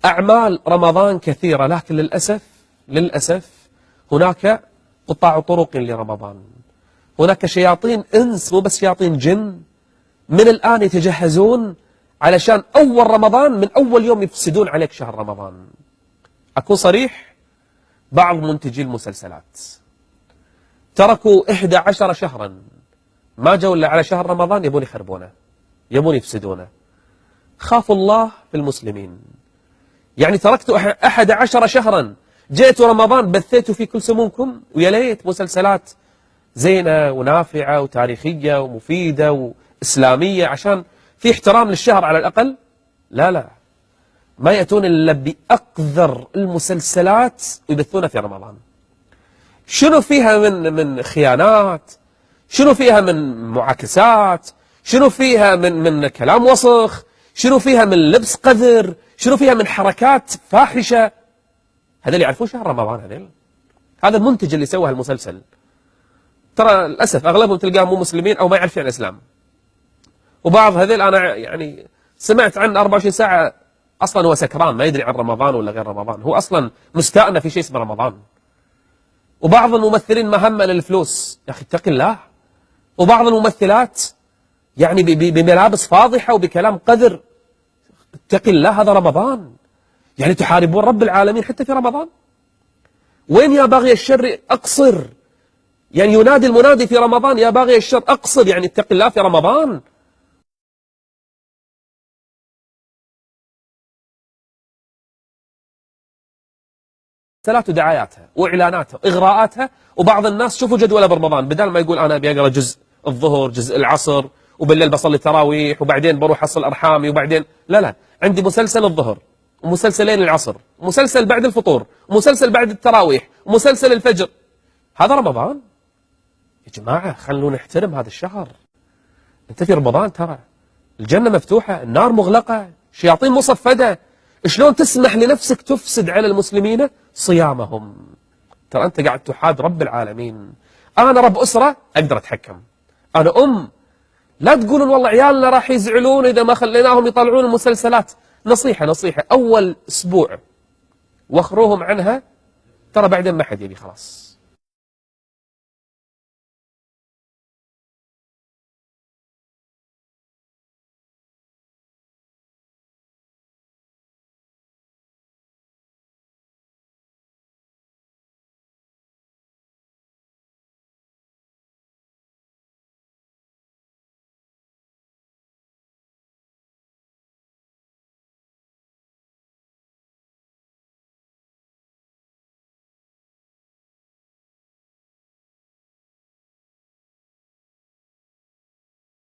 أعمال رمضان كثيرة، لكن للأسف هناك قطاع طرق لرمضان، هناك شياطين إنس مو بس شياطين جن من الآن يتجهزون علشان أول رمضان من أول يوم يفسدون عليك شهر رمضان. أكون صريح، بعض منتجي المسلسلات تركوا 11 شهرا ما جو إلا على شهر رمضان، يبون يخربونه، يبون يفسدونه. خافوا الله في المسلمين. يعني تركتوا 11 شهرا، جئتوا رمضان بثيتوا في كل سمومكم، ويا ليت مسلسلات زينة ونافعة وتاريخية ومفيدة وإسلامية عشان في احترام للشهر على الأقل. لا، ما يأتون إلا بأقذر المسلسلات ويبثونها في رمضان. شنو فيها من خيانات، شنو فيها من معاكسات، شنو فيها من كلام وسخ، شنو فيها من لبس قذر، شنو فيها من حركات فاحشة. هذا اللي يعرفون شهر رمضان، هذا المنتج اللي سوى المسلسل. ترى للأسف أغلبهم تلقاهم مو مسلمين أو ما يعرف عن الإسلام. وبعض هذيل أنا يعني سمعت عن 24 ساعة أصلا هو سكران، ما يدري عن رمضان ولا غير رمضان، هو أصلا مستأنف في شيء اسمه رمضان. وبعض الممثلين مهمة للفلوس، يا أخي اتق الله. وبعض الممثلات يعني بملابس فاضحة وبكلام قذر، اتق الله، هذا رمضان. يعني تحاربون رب العالمين حتى في رمضان. وين يا باغي الشر أقصر؟ يعني ينادي المنادي في رمضان يا باغي الشر أقصر، يعني اتق الله في رمضان. سلات دعاياتها وإعلاناتها وإغراءاتها. وبعض الناس شوفوا جدوله برمضان، بدل ما يقول أنا أبي أقرأ جزء الظهر جزء العصر وبالليل بصلي تراويح وبعدين بروح أصل أرحامي وبعدين لا، عندي مسلسل الظهر ومسلسلين العصر ومسلسل بعد الفطور ومسلسل بعد التراويح ومسلسل الفجر. هذا رمضان يا جماعة، خلونا نحترم هذا الشهر. أنت في رمضان ترى الجنة مفتوحة، النار مغلقة، شياطين مصفدة. شلون تسمح لنفسك تفسد على المسلمين صيامهم؟ ترى أنت قاعد تحاد رب العالمين. أنا رب أسرة أقدر أتحكم، أنا لا تقولون والله عيالنا راح يزعلون إذا ما خليناهم يطلعون المسلسلات. نصيحة أول أسبوع وخروهم عنها، ترى بعدين ما حد يبي خلاص.